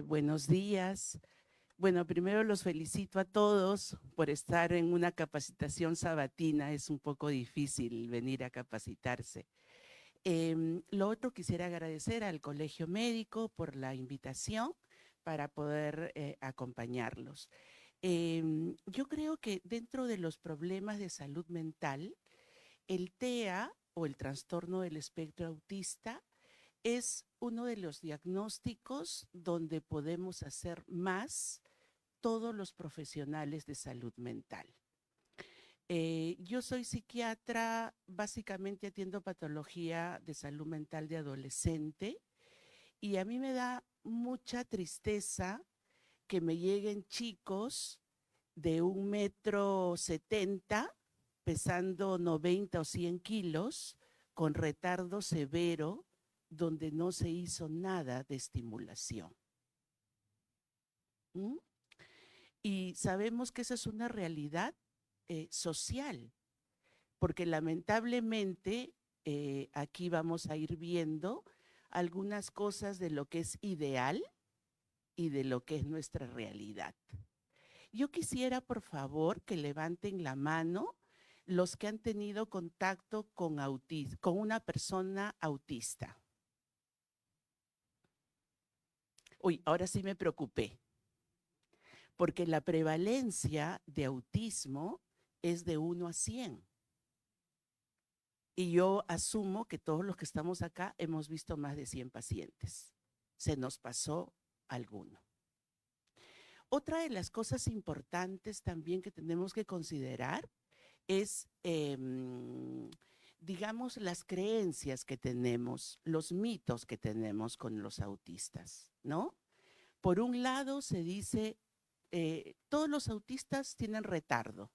Buenos días. Bueno, primero los felicito a todos por estar en una capacitación sabatina. Es un poco difícil venir a capacitarse. Lo otro, quisiera agradecer al Colegio Médico por la invitación para poder acompañarlos. Yo creo que dentro de los problemas de salud mental, el TEA o el trastorno del espectro autista es uno de los diagnósticos donde podemos hacer más todos los profesionales de salud mental. Yo soy psiquiatra, básicamente atiendo patología de salud mental de adolescente y a mí me da mucha tristeza que me lleguen chicos de 1,70 m, pesando 90 o 100 kilos, con retardo severo, donde no se hizo nada de estimulación. ¿Mm? Y sabemos que esa es una realidad social, porque lamentablemente aquí vamos a ir viendo algunas cosas de lo que es ideal y de lo que es nuestra realidad. Yo quisiera, por favor, que levanten la mano los que han tenido contacto con una persona autista. Uy, ahora sí me preocupé, porque la prevalencia de autismo es de 1 a 100. Y yo asumo que todos los que estamos acá hemos visto más de 100 pacientes. Se nos pasó alguno. Otra de las cosas importantes también que tenemos que considerar es, digamos, las creencias que tenemos, los mitos que tenemos con los autistas, ¿no? Por un lado se dice, todos los autistas tienen retardo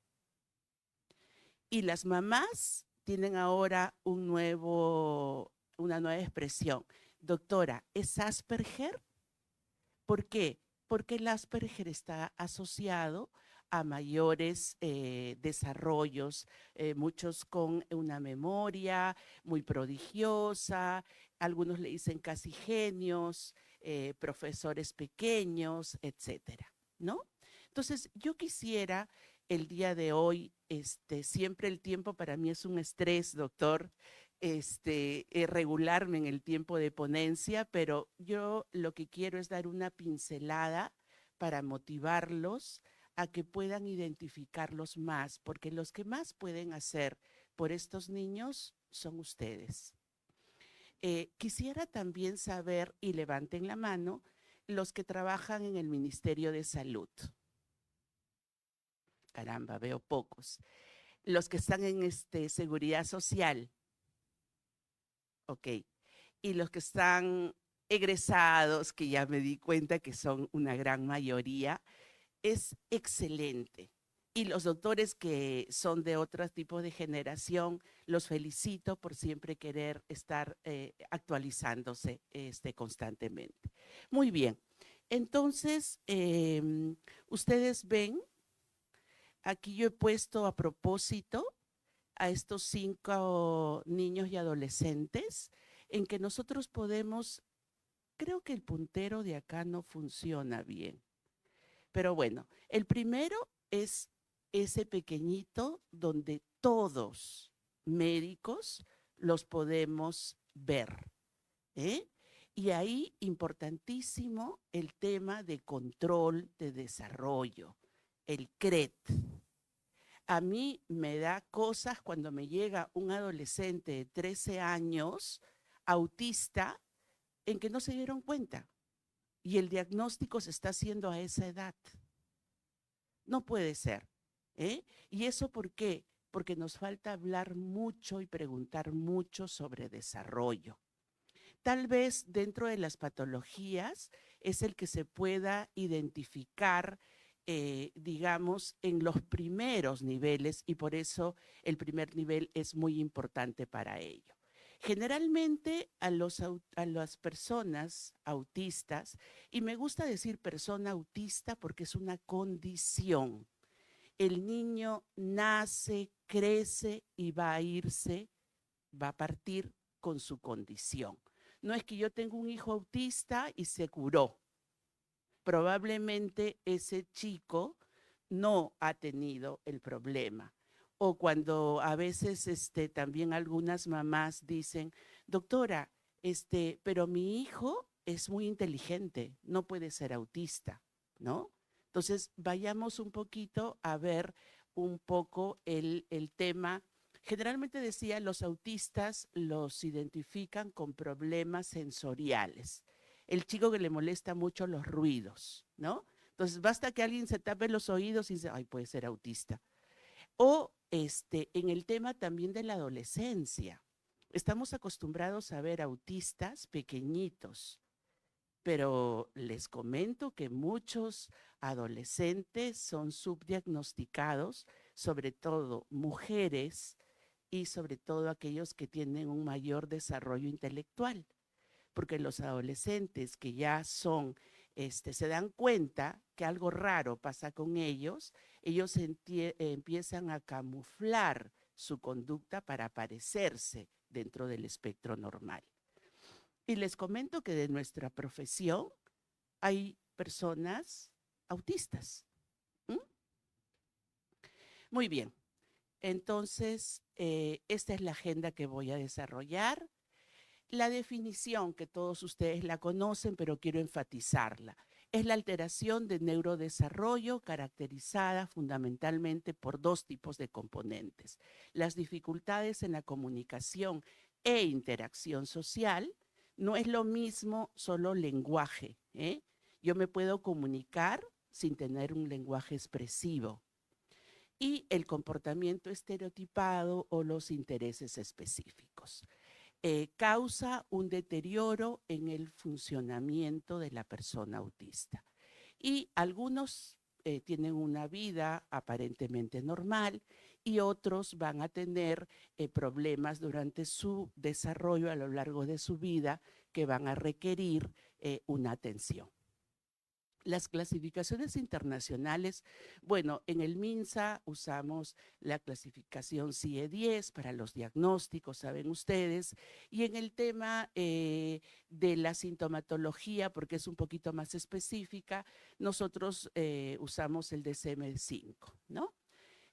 y las mamás tienen ahora una nueva expresión. Doctora, ¿es Asperger? ¿Por qué? Porque el Asperger está asociado a mayores desarrollos, muchos con una memoria muy prodigiosa, algunos le dicen casi genios, profesores pequeños, etcétera, ¿no? Entonces, yo quisiera el día de hoy, siempre el tiempo para mí es un estrés, doctor, regularme en el tiempo de ponencia, pero yo lo que quiero es dar una pincelada para motivarlos a que puedan identificarlos más, porque los que más pueden hacer por estos niños son ustedes. Quisiera también saber, y levanten la mano, los que trabajan en el Ministerio de Salud. Caramba, veo pocos. Los que están en Seguridad Social. Ok. Y los que están egresados, que ya me di cuenta que son una gran mayoría, es excelente. Y los doctores que son de otro tipo de generación, los felicito por siempre querer estar actualizándose constantemente. Muy bien. Entonces, ustedes ven, aquí yo he puesto a propósito a estos 5 niños y adolescentes en que nosotros podemos, creo que el puntero de acá no funciona bien, pero bueno, el primero es ese pequeñito donde todos médicos los podemos ver, ¿eh? Y ahí importantísimo el tema de control de desarrollo, el CRET. A mí me da cosas cuando me llega un adolescente de 13 años, autista, en que no se dieron cuenta y el diagnóstico se está haciendo a esa edad. No puede ser. ¿Eh? ¿Y eso por qué? Porque nos falta hablar mucho y preguntar mucho sobre desarrollo. Tal vez dentro de las patologías es el que se pueda identificar, digamos, en los primeros niveles y por eso el primer nivel es muy importante para ello. Generalmente a las personas autistas, y me gusta decir persona autista porque es una condición, el niño nace, crece y va a irse, va a partir con su condición. No es que yo tengo un hijo autista y se curó. probablemente ese chico no ha tenido el problema. O cuando a veces también algunas mamás dicen, doctora, pero mi hijo es muy inteligente, no puede ser autista, ¿no? Entonces, vayamos un poquito a ver un poco el tema. Generalmente decía, los autistas los identifican con problemas sensoriales. El chico que le molesta mucho los ruidos, ¿no? Entonces, basta que alguien se tape los oídos y dice, ay, puede ser autista. O en el tema también de la adolescencia. Estamos acostumbrados a ver autistas pequeñitos, pero les comento que muchos adolescentes son subdiagnosticados, sobre todo mujeres y sobre todo aquellos que tienen un mayor desarrollo intelectual, porque los adolescentes que ya son, se dan cuenta que algo raro pasa con ellos, ellos empiezan a camuflar su conducta para parecerse dentro del espectro normal. Y les comento que de nuestra profesión hay personas autistas. ¿Mm? Muy bien, entonces esta es la agenda que voy a desarrollar. La definición, que todos ustedes la conocen, pero quiero enfatizarla, es la alteración de neurodesarrollo caracterizada fundamentalmente por dos tipos de componentes: las dificultades en la comunicación e interacción social. No es lo mismo solo lenguaje, ¿eh? Yo me puedo comunicar sin tener un lenguaje expresivo. Y el comportamiento estereotipado o los intereses específicos. Causa un deterioro en el funcionamiento de la persona autista. Y algunos tienen una vida aparentemente normal y otros van a tener problemas durante su desarrollo a lo largo de su vida que van a requerir una atención. Las clasificaciones internacionales, bueno, en el MINSA usamos la clasificación CIE-10 para los diagnósticos, saben ustedes, y en el tema de la sintomatología, porque es un poquito más específica, nosotros usamos el DSM-5, ¿no?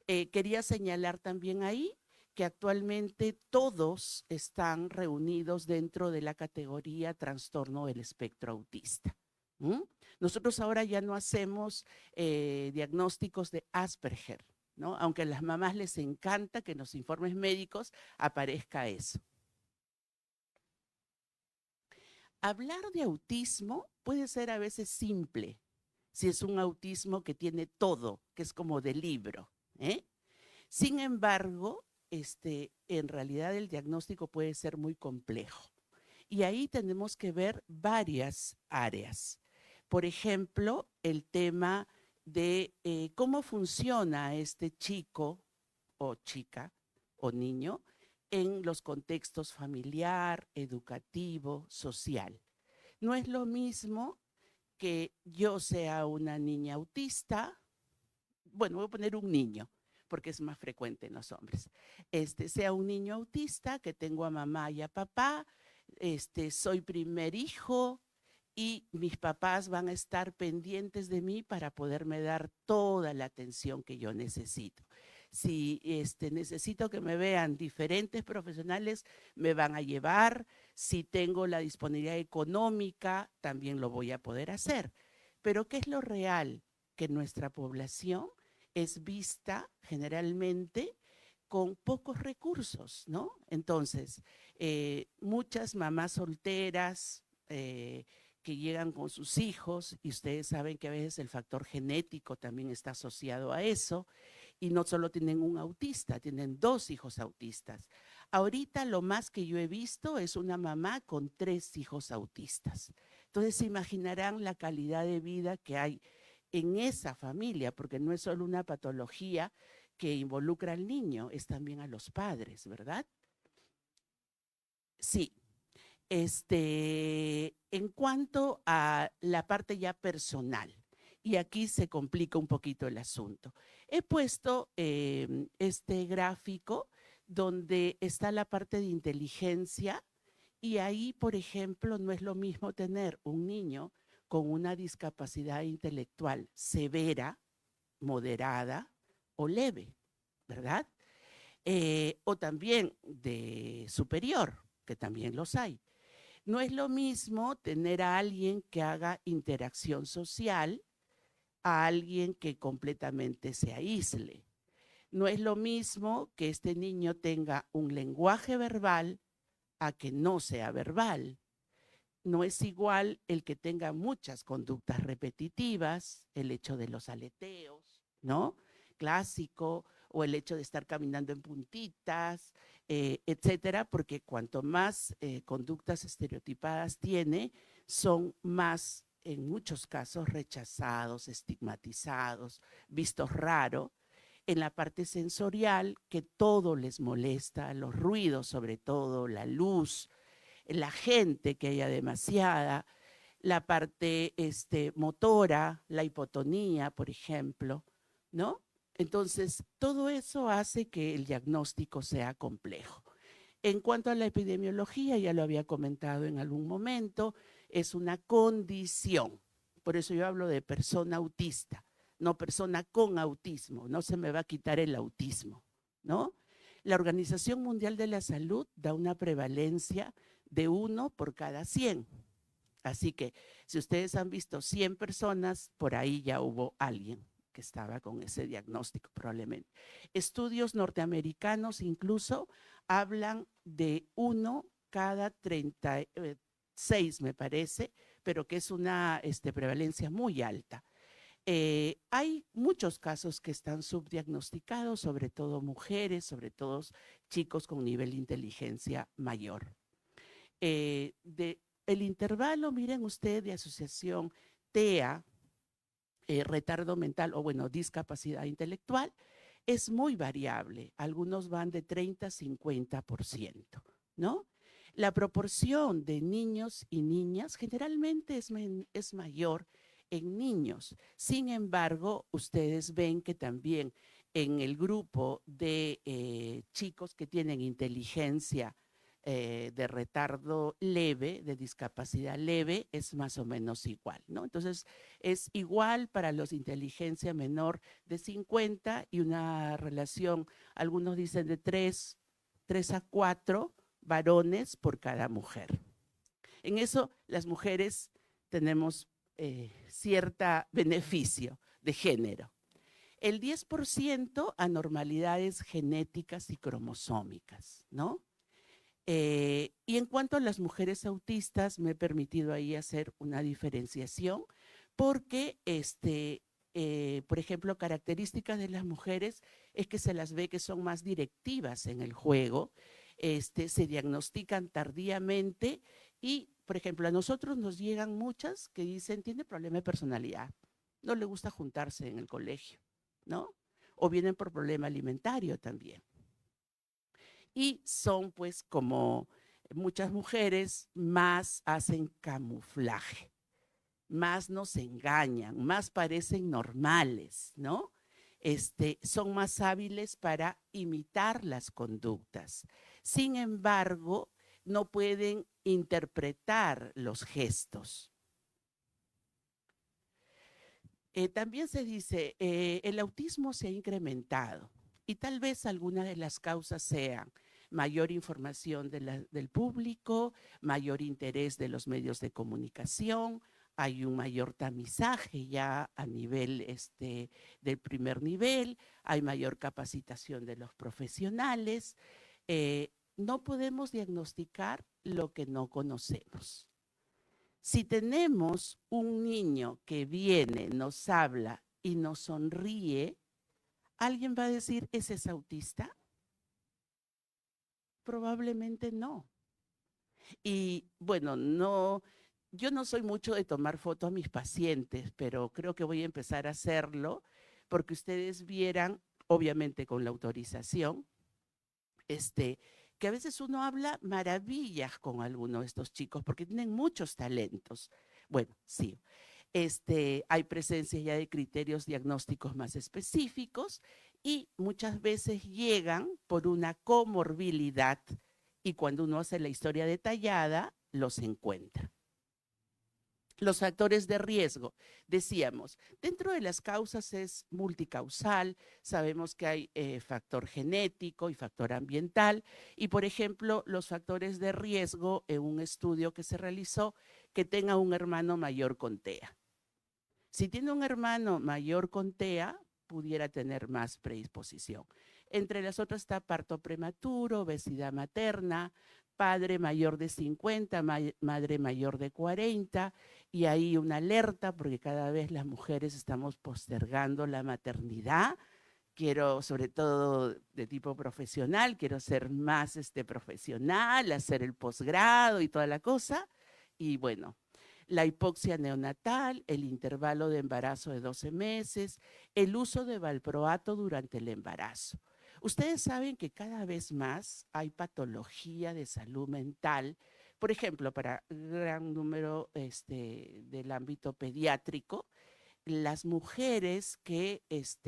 Quería señalar también ahí que actualmente todos están reunidos dentro de la categoría trastorno del espectro autista. ¿Mm? Nosotros ahora ya no hacemos diagnósticos de Asperger, ¿no? Aunque a las mamás les encanta que en los informes médicos aparezca eso. Hablar de autismo puede ser a veces simple, si es un autismo que tiene todo, que es como de libro, ¿eh? Sin embargo, en realidad el diagnóstico puede ser muy complejo. Y ahí tenemos que ver varias áreas. Por ejemplo, el tema de cómo funciona este chico o chica o niño en los contextos familiar, educativo, social. No es lo mismo que yo sea una niña autista. Bueno, voy a poner un niño, porque es más frecuente en los hombres. Sea un niño autista, que tengo a mamá y a papá, soy primer hijo y mis papás van a estar pendientes de mí para poderme dar toda la atención que yo necesito. Si necesito que me vean diferentes profesionales, me van a llevar. Si tengo la disponibilidad económica, también lo voy a poder hacer. Pero ¿qué es lo real? Que nuestra población es vista generalmente con pocos recursos, ¿no? Entonces, muchas mamás solteras que llegan con sus hijos, y ustedes saben que a veces el factor genético también está asociado a eso, y no solo tienen un autista, tienen dos hijos autistas. Ahorita lo más que yo he visto es una mamá con 3 hijos autistas. Entonces se imaginarán la calidad de vida que hay en esa familia, porque no es solo una patología que involucra al niño, es también a los padres, ¿verdad? Sí. En cuanto a la parte ya personal, y aquí se complica un poquito el asunto. He puesto este gráfico donde está la parte de inteligencia y ahí, por ejemplo, no es lo mismo tener un niño con una discapacidad intelectual severa, moderada o leve, ¿verdad? O también de superior, que también los hay. No es lo mismo tener a alguien que haga interacción social a alguien que completamente se aísle. No es lo mismo que este niño tenga un lenguaje verbal a que no sea verbal. No es igual el que tenga muchas conductas repetitivas, el hecho de los aleteos, ¿no? Clásico, o el hecho de estar caminando en puntitas, etcétera, porque cuanto más conductas estereotipadas tiene, son más, en muchos casos, rechazados, estigmatizados, vistos raro. En la parte sensorial, que todo les molesta, los ruidos sobre todo, la luz, la gente, que haya demasiada, la parte motora, la hipotonía, por ejemplo, ¿no? Entonces, todo eso hace que el diagnóstico sea complejo. En cuanto a la epidemiología, ya lo había comentado en algún momento, es una condición. Por eso yo hablo de persona autista, no persona con autismo. No se me va a quitar el autismo, ¿no? La Organización Mundial de la Salud da una prevalencia de 1 por cada 100. Así que si ustedes han visto 100 personas, por ahí ya hubo alguien que estaba con ese diagnóstico probablemente. Estudios norteamericanos incluso hablan de 1 cada 36, me parece, pero que es una prevalencia muy alta. Hay muchos casos que están subdiagnosticados, sobre todo mujeres, sobre todo chicos con nivel de inteligencia mayor. El intervalo, miren ustedes, de asociación TEA, retardo mental o bueno, discapacidad intelectual, es muy variable. Algunos van de 30 a 50%, ¿no? La proporción de niños y niñas generalmente es mayor en niños. Sin embargo, ustedes ven que también en el grupo de chicos que tienen inteligencia de retardo leve, de discapacidad leve, es más o menos igual, ¿no? Entonces, es igual para los de inteligencia menor de 50 y una relación, algunos dicen de 3 a 4 varones por cada mujer. En eso, las mujeres tenemos cierto beneficio de género. El 10% anormalidades genéticas y cromosómicas, ¿no? Y en cuanto a las mujeres autistas, me he permitido ahí hacer una diferenciación porque, por ejemplo, características de las mujeres es que se las ve que son más directivas en el juego, se diagnostican tardíamente y, por ejemplo, a nosotros nos llegan muchas que dicen, tiene problema de personalidad, no le gusta juntarse en el colegio, ¿no? O vienen por problema alimentario también. Y son pues como muchas mujeres más hacen camuflaje, más nos engañan, más parecen normales, ¿no? Son más hábiles para imitar las conductas. Sin embargo, no pueden interpretar los gestos. También se dice, el autismo se ha incrementado y tal vez alguna de las causas sean mayor información del público, mayor interés de los medios de comunicación, hay un mayor tamizaje ya a nivel del primer nivel, hay mayor capacitación de los profesionales. No podemos diagnosticar lo que no conocemos. Si tenemos un niño que viene, nos habla y nos sonríe, ¿alguien va a decir, ese es autista? Probablemente no. Y bueno, yo no soy mucho de tomar fotos a mis pacientes, pero creo que voy a empezar a hacerlo porque ustedes vieran, obviamente con la autorización, que a veces uno habla maravillas con alguno de estos chicos porque tienen muchos talentos. Bueno, sí, hay presencia ya de criterios diagnósticos más específicos y muchas veces llegan por una comorbilidad y cuando uno hace la historia detallada, los encuentra. Los factores de riesgo, decíamos, dentro de las causas es multicausal, sabemos que hay factor genético y factor ambiental, y por ejemplo, los factores de riesgo en un estudio que se realizó, que tenga un hermano mayor con TEA. Si tiene un hermano mayor con TEA, pudiera tener más predisposición. Entre las otras está parto prematuro, obesidad materna, padre mayor de 50, madre mayor de 40, y ahí una alerta porque cada vez las mujeres estamos postergando la maternidad. Quiero, sobre todo de tipo profesional, quiero ser más profesional, hacer el posgrado y toda la cosa. Y bueno, la hipoxia neonatal, el intervalo de embarazo de 12 meses, el uso de valproato durante el embarazo. Ustedes saben que cada vez más hay patología de salud mental, por ejemplo, para gran número del ámbito pediátrico, las mujeres que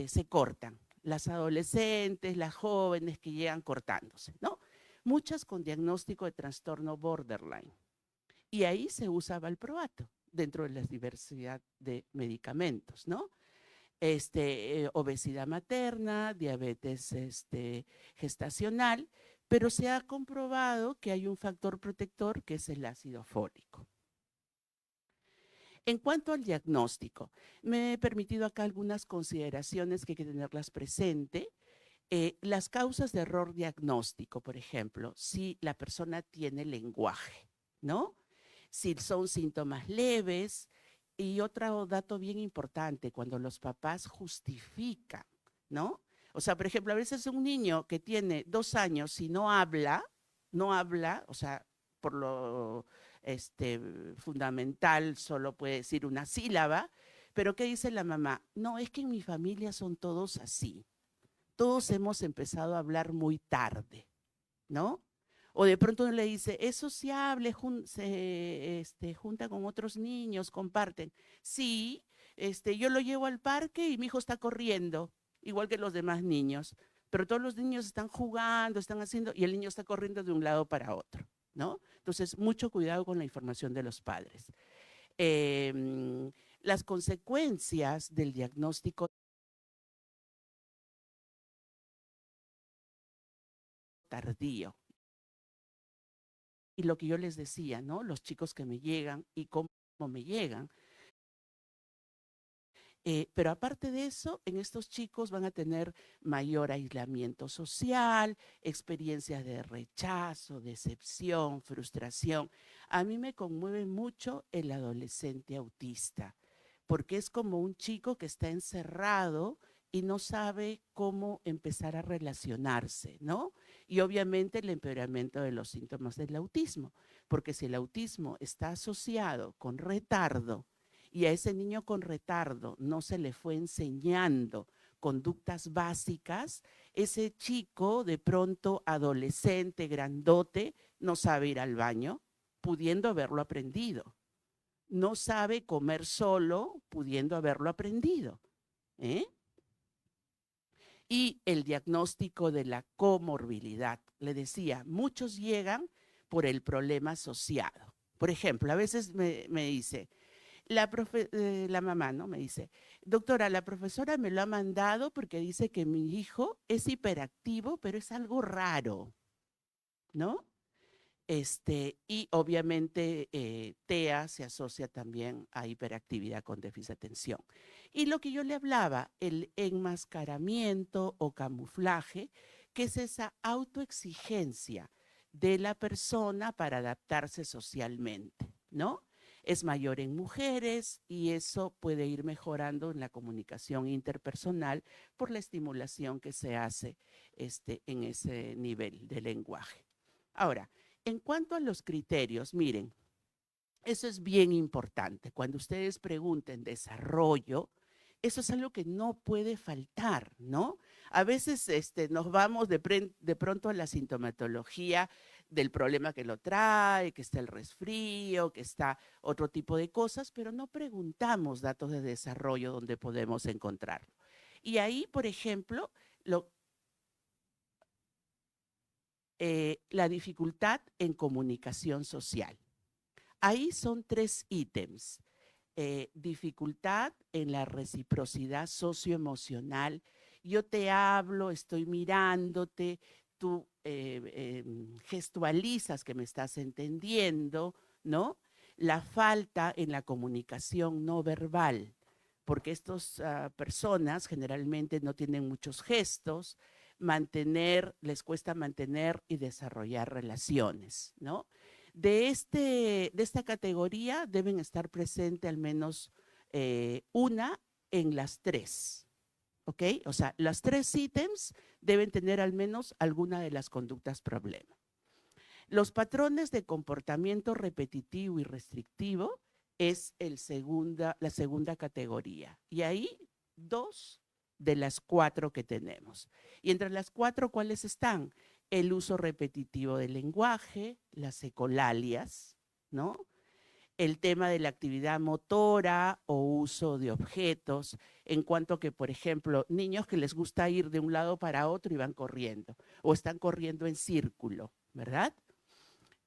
se cortan, las adolescentes, las jóvenes que llegan cortándose, ¿no? Muchas con diagnóstico de trastorno borderline. Y ahí se usa valproato dentro de la diversidad de medicamentos, ¿no? Obesidad materna, diabetes gestacional, pero se ha comprobado que hay un factor protector que es el ácido fólico. En cuanto al diagnóstico, me he permitido acá algunas consideraciones que hay que tenerlas presente. Las causas de error diagnóstico, por ejemplo, si la persona tiene lenguaje, ¿no? Si son síntomas leves. Y otro dato bien importante, cuando los papás justifican, ¿no? O sea, por ejemplo, a veces un niño que tiene 2 años y no habla, o sea, por lo fundamental solo puede decir una sílaba, pero ¿qué dice la mamá? No, es que en mi familia son todos así. Todos hemos empezado a hablar muy tarde, ¿no? O de pronto uno le dice, es sociable, se junta con otros niños, comparten. Sí, yo lo llevo al parque y mi hijo está corriendo, igual que los demás niños, pero todos los niños están jugando, están haciendo, y el niño está corriendo de un lado para otro, ¿no? Entonces, mucho cuidado con la información de los padres. Las consecuencias del diagnóstico tardío. Y lo que yo les decía, ¿no? Los chicos que me llegan y cómo me llegan. Pero aparte de eso, en estos chicos van a tener mayor aislamiento social, experiencias de rechazo, decepción, frustración. A mí me conmueve mucho el adolescente autista, porque es como un chico que está encerrado y no sabe cómo empezar a relacionarse, ¿no? Y obviamente el empeoramiento de los síntomas del autismo, porque si el autismo está asociado con retardo, y a ese niño con retardo no se le fue enseñando conductas básicas, ese chico de pronto adolescente, grandote, no sabe ir al baño, pudiendo haberlo aprendido. No sabe comer solo, pudiendo haberlo aprendido. ¿eh? Y el diagnóstico de la comorbilidad. Le decía, muchos llegan por el problema asociado. Por ejemplo, a veces me dice, la mamá, ¿no? Me dice, doctora, la profesora me lo ha mandado porque dice que mi hijo es hiperactivo, pero es algo raro, ¿no? Y obviamente TEA se asocia también a hiperactividad con déficit de atención. Y lo que yo le hablaba, el enmascaramiento o camuflaje, que es esa autoexigencia de la persona para adaptarse socialmente, ¿no? Es mayor en mujeres y eso puede ir mejorando en la comunicación interpersonal por la estimulación que se hace en ese nivel de lenguaje. Ahora, en cuanto a los criterios, miren, eso es bien importante. Cuando ustedes pregunten desarrollo, eso es algo que no puede faltar, ¿no? A veces nos vamos de pronto a la sintomatología del problema que lo trae, que está el resfrío, que está otro tipo de cosas, pero no preguntamos datos de desarrollo donde podemos encontrarlo. Y ahí, por ejemplo, la dificultad en comunicación social. Ahí son 3 ítems. dificultad en la reciprocidad socioemocional. Yo te hablo, estoy mirándote, tú gestualizas que me estás entendiendo, ¿no? La falta en la comunicación no verbal, porque estas personas generalmente no tienen muchos gestos, les cuesta mantener y desarrollar relaciones, ¿no? De esta categoría deben estar presentes al menos una en las tres, ¿ok? O sea, las tres ítems deben tener al menos alguna de las conductas problema. Los patrones de comportamiento repetitivo y restrictivo es la segunda categoría. Y ahí 2 de las 4 que tenemos. Y entre las 4, ¿cuáles están? El uso repetitivo del lenguaje, las ecolalias, ¿no? El tema de la actividad motora o uso de objetos, en cuanto que, por ejemplo, niños que les gusta ir de un lado para otro y van corriendo, o están corriendo en círculo, ¿verdad?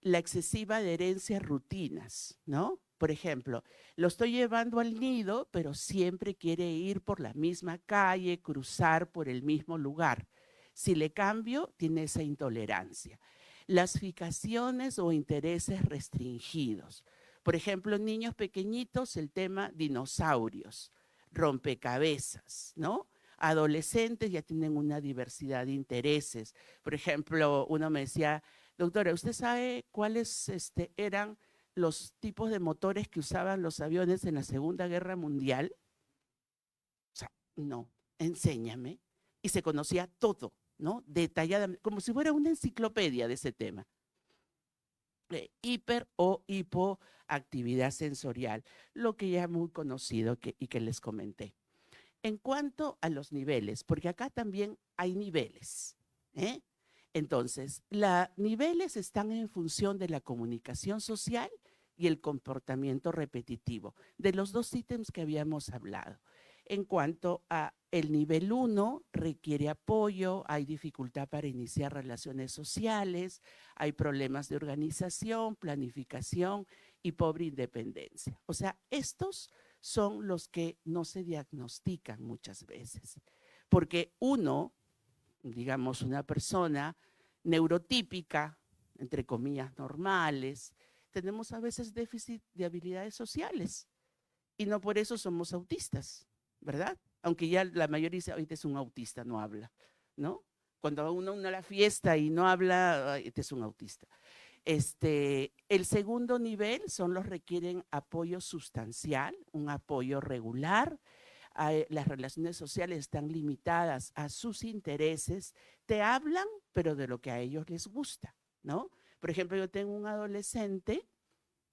La excesiva adherencia a rutinas, ¿no? Por ejemplo, lo estoy llevando al nido, pero siempre quiere ir por la misma calle, cruzar por el mismo lugar. Si le cambio, tiene esa intolerancia. Las fijaciones o intereses restringidos. Por ejemplo, niños pequeñitos, el tema dinosaurios, rompecabezas, ¿no? Adolescentes ya tienen una diversidad de intereses. Por ejemplo, uno me decía, doctora, ¿usted sabe cuáles eran los tipos de motores que usaban los aviones en la Segunda Guerra Mundial? O sea, no, enséñame. Y se conocía todo, ¿no? Detalladamente, como si fuera una enciclopedia de ese tema. Hiper o hipoactividad sensorial, lo que ya es muy conocido y que les comenté. En cuanto a los niveles, porque acá también hay niveles, ¿eh? Entonces, los niveles están en función de la comunicación social y el comportamiento repetitivo, de los dos ítems que habíamos hablado. En cuanto a el nivel 1, requiere apoyo, hay dificultad para iniciar relaciones sociales, hay problemas de organización, planificación y pobre independencia. O sea, estos son los que no se diagnostican muchas veces, porque uno, digamos, una persona neurotípica, entre comillas, normales, tenemos a veces déficit de habilidades sociales y no por eso somos autistas, ¿verdad? Aunque ya la mayoría dice, ahorita es un autista, no habla, ¿no? Cuando uno a la fiesta y no habla, este es un autista. El segundo nivel son los que requieren apoyo sustancial, un apoyo regular. Las relaciones sociales están limitadas a sus intereses, te hablan, pero de lo que a ellos les gusta, ¿no? Por ejemplo, yo tengo un adolescente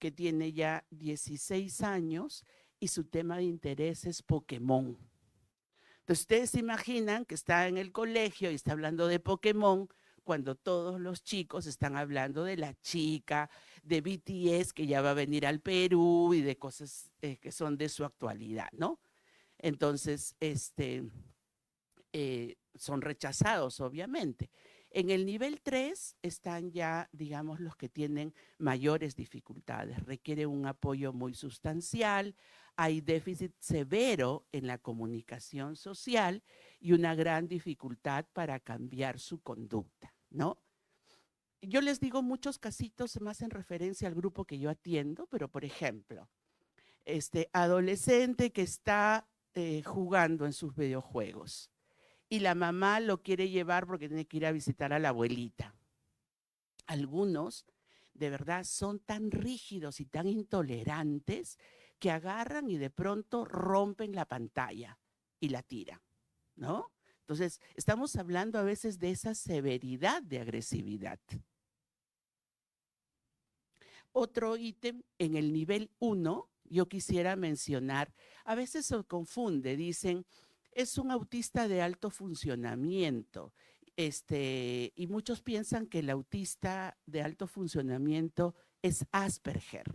que tiene ya 16 años y su tema de interés es Pokémon. Entonces, ustedes se imaginan que está en el colegio y está hablando de Pokémon cuando todos los chicos están hablando de la chica, de BTS que ya va a venir al Perú y de cosas que son de su actualidad, ¿no? Entonces, son rechazados, obviamente. En el nivel 3 están ya, digamos, los que tienen mayores dificultades. Requiere un apoyo muy sustancial, hay déficit severo en la comunicación social y una gran dificultad para cambiar su conducta, ¿no? Yo les digo muchos casitos más en referencia al grupo que yo atiendo, pero por ejemplo, este adolescente que está jugando en sus videojuegos y la mamá lo quiere llevar porque tiene que ir a visitar a la abuelita. Algunos de verdad son tan rígidos y tan intolerantes que agarran y de pronto rompen la pantalla y la tiran, ¿no? Entonces, estamos hablando a veces de esa severidad de agresividad. Otro ítem en el nivel 1, yo quisiera mencionar, a veces se confunde, dicen, es un autista de alto funcionamiento. Y muchos piensan que el autista de alto funcionamiento es Asperger,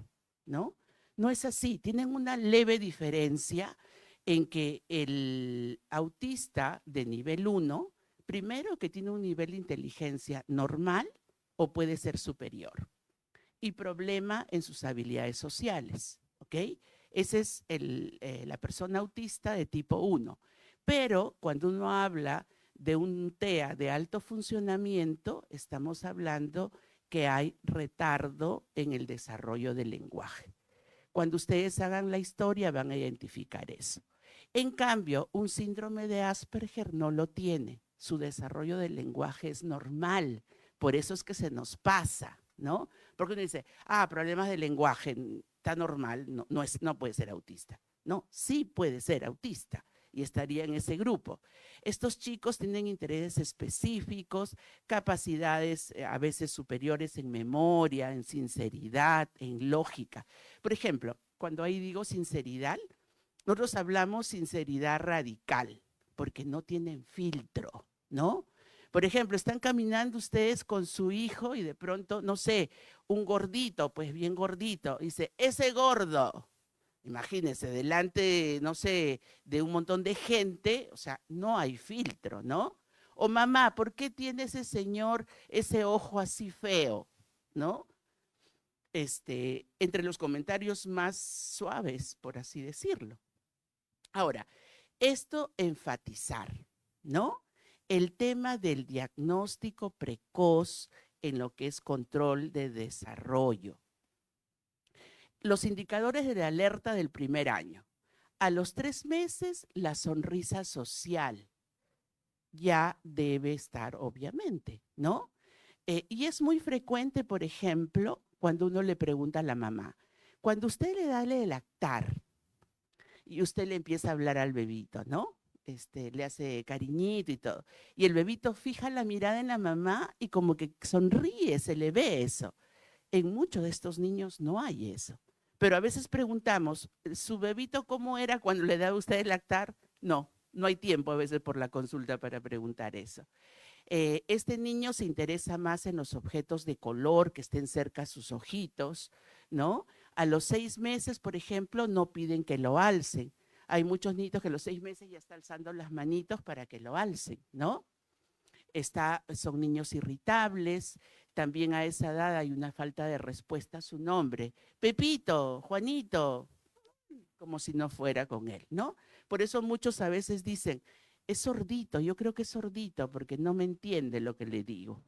¿no? No es así, tienen una leve diferencia en que el autista de nivel 1, primero que tiene un nivel de inteligencia normal o puede ser superior y problema en sus habilidades sociales, ¿ok? Esa es la persona autista de tipo 1. Pero cuando uno habla de un TEA de alto funcionamiento, estamos hablando que hay retardo en el desarrollo del lenguaje. Cuando ustedes hagan la historia van a identificar eso. En cambio, un síndrome de Asperger no lo tiene. Su desarrollo del lenguaje es normal. Por eso es que se nos pasa, ¿no? Porque uno dice, problemas de lenguaje, está normal, no puede ser autista. No, sí puede ser autista y estaría en ese grupo. Estos chicos tienen intereses específicos, capacidades a veces superiores en memoria, en sinceridad, en lógica. Por ejemplo, cuando ahí digo sinceridad, nosotros hablamos sinceridad radical, porque no tienen filtro, ¿no? Por ejemplo, están caminando ustedes con su hijo y de pronto, no sé, un gordito, pues bien gordito, dice, ese gordo. Imagínense, delante, no sé, de un montón de gente, o sea, no hay filtro, ¿no? O mamá, ¿por qué tiene ese señor ese ojo así feo? ¿No? Entre los comentarios más suaves, por así decirlo. Ahora, esto enfatizar, ¿no? El tema del diagnóstico precoz en lo que es control de desarrollo. Los indicadores de la alerta del primer año. A los 3 meses, la sonrisa social ya debe estar, obviamente, ¿no? Y es muy frecuente, por ejemplo, cuando uno le pregunta a la mamá, cuando usted le da de lactar y usted le empieza a hablar al bebito, ¿no? Le hace cariñito y todo. Y el bebito fija la mirada en la mamá y como que sonríe, se le ve eso. En muchos de estos niños no hay eso. Pero a veces preguntamos, ¿su bebito cómo era cuando le da a usted el lactar? No, no hay tiempo a veces por la consulta para preguntar eso. Este niño se interesa más en los objetos de color que estén cerca a sus ojitos, ¿no? A los 6 meses, por ejemplo, no piden que lo alcen. Hay muchos niños que a los 6 meses ya están alzando las manitos para que lo alcen, ¿no? Son niños irritables, también a esa edad hay una falta de respuesta a su nombre. Pepito, Juanito, como si no fuera con él, ¿no? Por eso muchos a veces dicen, es sordito, yo creo que es sordito porque no me entiende lo que le digo.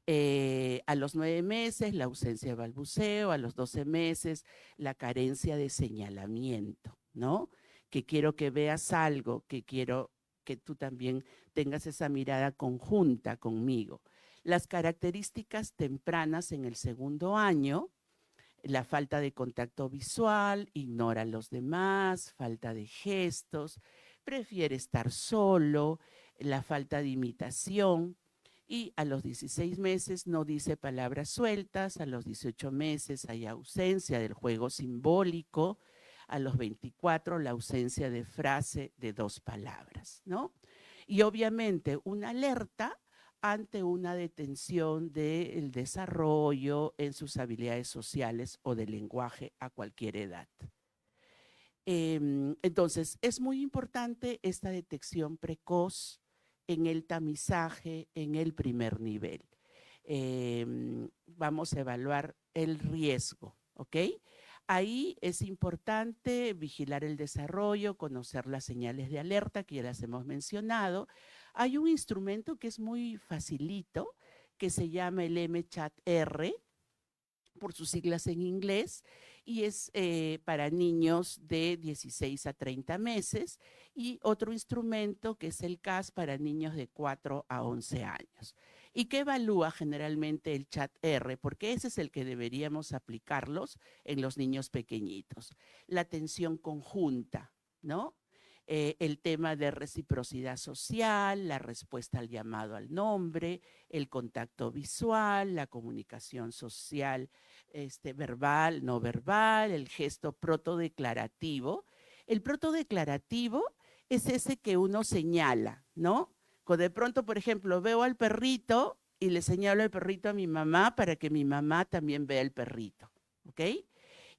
A los 9 meses, la ausencia de balbuceo, a los 12 meses, la carencia de señalamiento, ¿no? Que quiero que veas algo, que quiero que tú también tengas esa mirada conjunta conmigo. Las características tempranas en el segundo año, la falta de contacto visual, ignora a los demás, falta de gestos, prefiere estar solo, la falta de imitación, y a los 16 meses no dice palabras sueltas, a los 18 meses hay ausencia del juego simbólico, a los 24 la ausencia de frase de 2 palabras, ¿no? Y obviamente una alerta ante una detención del desarrollo en sus habilidades sociales o de lenguaje a cualquier edad. Entonces, es muy importante esta detección precoz en el tamizaje en el primer nivel. Vamos a evaluar el riesgo, ¿ok? Ahí es importante vigilar el desarrollo, conocer las señales de alerta que ya las hemos mencionado. Hay un instrumento que es muy facilito, que se llama el MCHAT-R, por sus siglas en inglés, y es para niños de 16 a 30 meses, y otro instrumento que es el CAS para niños de 4 a 11 años. ¿Y qué evalúa generalmente el CHAT-R? Porque ese es el que deberíamos aplicarlos en los niños pequeñitos. La atención conjunta, ¿no? El tema de reciprocidad social, la respuesta al llamado al nombre, el contacto visual, la comunicación social verbal, no verbal, el gesto protodeclarativo. El protodeclarativo es ese que uno señala, ¿no? Cuando de pronto, por ejemplo, veo al perrito y le señalo al perrito a mi mamá para que mi mamá también vea el perrito, ¿ok?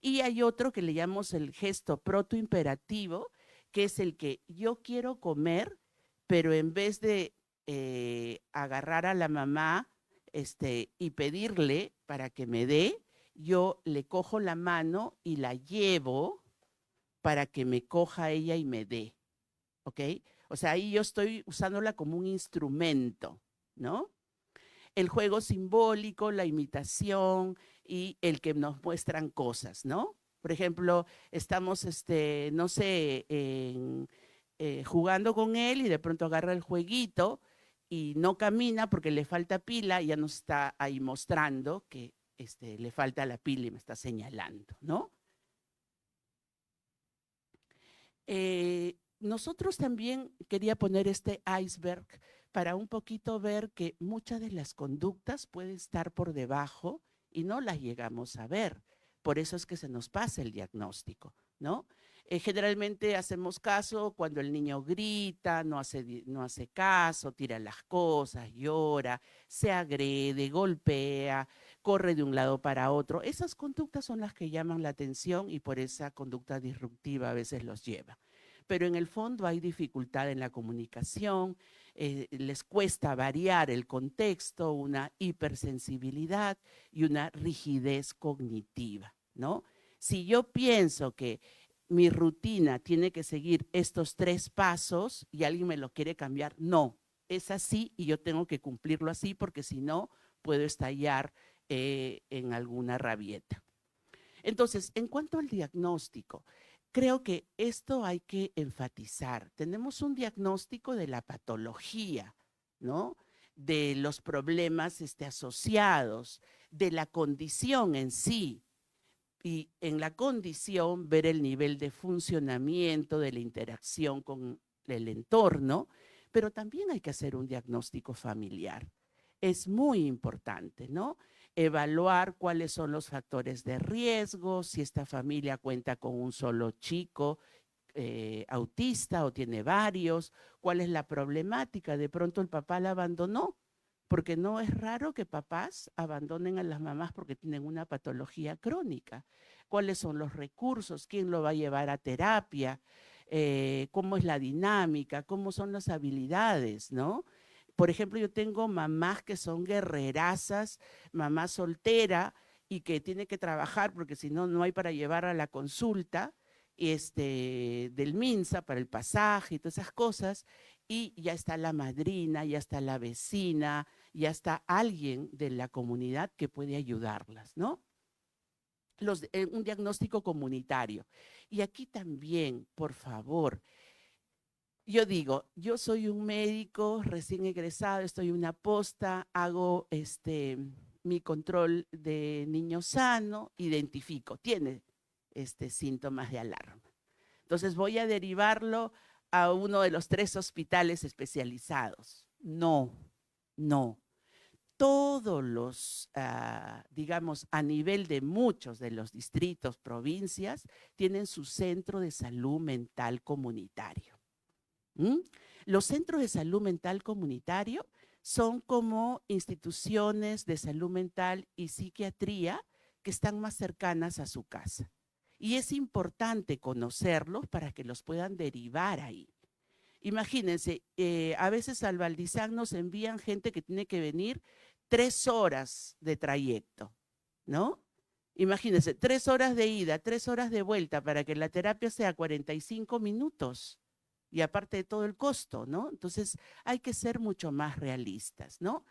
Y hay otro que le llamamos el gesto protoimperativo, que es el que yo quiero comer, pero en vez de agarrar a la mamá y pedirle para que me dé, yo le cojo la mano y la llevo para que me coja ella y me dé, ¿ok? O sea, ahí yo estoy usándola como un instrumento, ¿no? El juego simbólico, la imitación y el que nos muestran cosas, ¿no? Por ejemplo, estamos, no sé, jugando con él y de pronto agarra el jueguito y no camina porque le falta pila y ya nos está ahí mostrando que le falta la pila y me está señalando, ¿no? Nosotros también quería poner este iceberg para un poquito ver que muchas de las conductas pueden estar por debajo y no las llegamos a ver. Por eso es que se nos pasa el diagnóstico, ¿no? Generalmente hacemos caso cuando el niño grita, no hace caso, tira las cosas, llora, se agrede, golpea, corre de un lado para otro. Esas conductas son las que llaman la atención y por esa conducta disruptiva a veces los lleva. Pero en el fondo hay dificultad en la comunicación, les cuesta variar el contexto, una hipersensibilidad y una rigidez cognitiva, ¿no? Si yo pienso que mi rutina tiene que seguir estos 3 pasos y alguien me lo quiere cambiar, no, es así y yo tengo que cumplirlo así porque si no puedo estallar en alguna rabieta. Entonces, en cuanto al diagnóstico, creo que esto hay que enfatizar. Tenemos un diagnóstico de la patología, ¿no? De los problemas asociados, de la condición en sí, y en la condición ver el nivel de funcionamiento de la interacción con el entorno, pero también hay que hacer un diagnóstico familiar. Es muy importante, ¿no? Evaluar cuáles son los factores de riesgo, si esta familia cuenta con un solo chico autista o tiene varios, cuál es la problemática. De pronto el papá la abandonó, porque no es raro que papás abandonen a las mamás porque tienen una patología crónica. ¿Cuáles son los recursos? ¿Quién lo va a llevar a terapia? ¿Cómo es la dinámica? ¿Cómo son las habilidades? ¿No? Por ejemplo, yo tengo mamás que son guerrerazas, mamá soltera y que tiene que trabajar porque si no, no hay para llevar a la consulta del MINSA para el pasaje y todas esas cosas, y ya está la madrina, ya está la vecina, ya está alguien de la comunidad que puede ayudarlas, ¿no? Un diagnóstico comunitario. Y aquí también, por favor, yo digo, yo soy un médico recién egresado, estoy en una posta, hago mi control de niño sano, identifico, tiene síntomas de alarma. Entonces voy a derivarlo a uno de los 3 hospitales especializados. No, no. Todos los, digamos, a nivel de muchos de los distritos, provincias, tienen su centro de salud mental comunitario. ¿Mm? Los centros de salud mental comunitario son como instituciones de salud mental y psiquiatría que están más cercanas a su casa. Y es importante conocerlos para que los puedan derivar ahí. Imagínense, a veces al Valdizán nos envían gente que tiene que venir 3 horas de trayecto, ¿no? Imagínense, 3 horas de ida, 3 horas de vuelta para que la terapia sea 45 minutos y aparte de todo el costo, ¿no? Entonces hay que ser mucho más realistas, ¿no?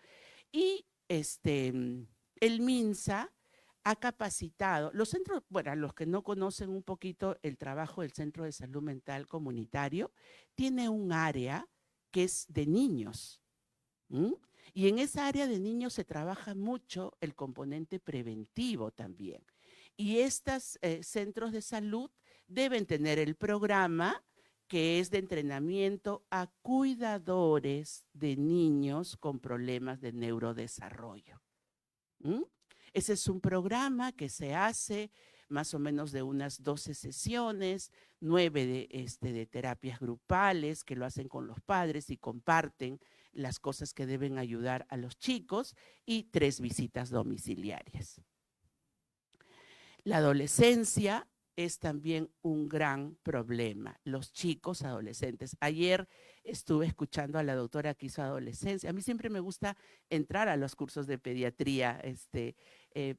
Y el MINSA ha capacitado, los centros, bueno, los que no conocen un poquito el trabajo del Centro de Salud Mental Comunitario, tiene un área que es de niños. ¿Mm? Y en esa área de niños se trabaja mucho el componente preventivo también. Y estos centros de salud deben tener el programa que es de entrenamiento a cuidadores de niños con problemas de neurodesarrollo. ¿Mm? Ese es un programa que se hace más o menos de unas 12 sesiones, 9 de terapias grupales que lo hacen con los padres y comparten las cosas que deben ayudar a los chicos y 3 visitas domiciliarias. La adolescencia es también un gran problema, los chicos adolescentes. Ayer estuve escuchando a la doctora que hizo adolescencia. A mí siempre me gusta entrar a los cursos de pediatría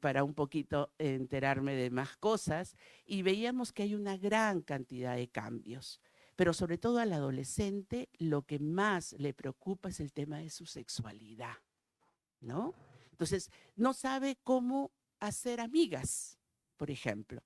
para un poquito enterarme de más cosas, y veíamos que hay una gran cantidad de cambios. Pero sobre todo al adolescente lo que más le preocupa es el tema de su sexualidad, ¿no? Entonces, no sabe cómo hacer amigas, por ejemplo.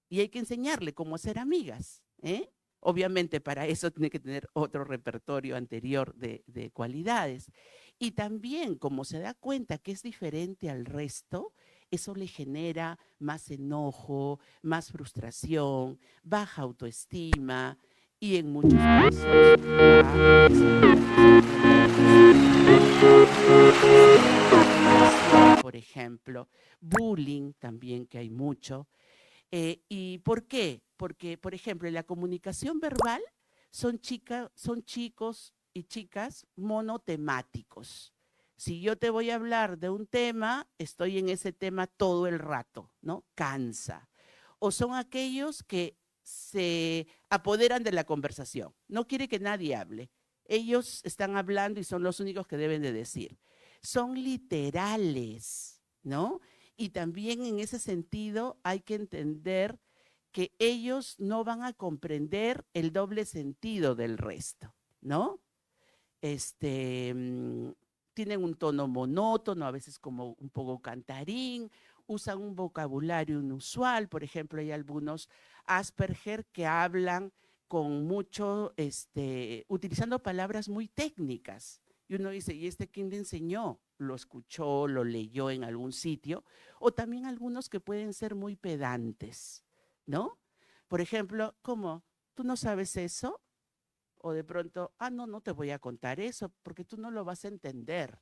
Y hay que enseñarle cómo hacer amigas, ¿eh? Obviamente para eso tiene que tener otro repertorio anterior de cualidades. Y también, como se da cuenta que es diferente al resto, eso le genera más enojo, más frustración, baja autoestima y en muchos casos va desarrollando por ejemplo, bullying también, que hay mucho. ¿Y por qué? Porque, por ejemplo, en la comunicación verbal son chicos y chicas monotemáticos. Si yo te voy a hablar de un tema, estoy en ese tema todo el rato, ¿no? Cansa. O son aquellos que se apoderan de la conversación, no quiere que nadie hable. Ellos están hablando y son los únicos que deben de decir. Son literales, ¿no? Y también en ese sentido hay que entender que ellos no van a comprender el doble sentido del resto, ¿no? Este, tienen un tono monótono, a veces como un poco cantarín, usan un vocabulario inusual, por ejemplo, hay algunos Asperger que hablan con mucho, utilizando palabras muy técnicas. Y uno dice, ¿y este quién le enseñó? Lo escuchó, lo leyó en algún sitio, o también algunos que pueden ser muy pedantes, ¿no? Por ejemplo, ¿cómo? ¿Tú no sabes eso? O de pronto, no, no te voy a contar eso porque tú no lo vas a entender.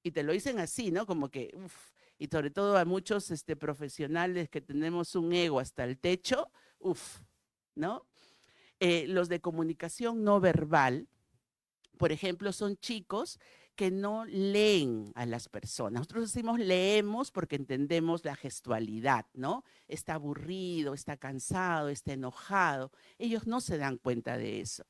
Y te lo dicen así, ¿no? Como que, uff, y sobre todo a muchos profesionales que tenemos un ego hasta el techo, uff, ¿no? Los de comunicación no verbal, por ejemplo, son chicos que no leen a las personas. Nosotros decimos leemos porque entendemos la gestualidad, ¿no? Está aburrido, está cansado, está enojado. Ellos no se dan cuenta de eso.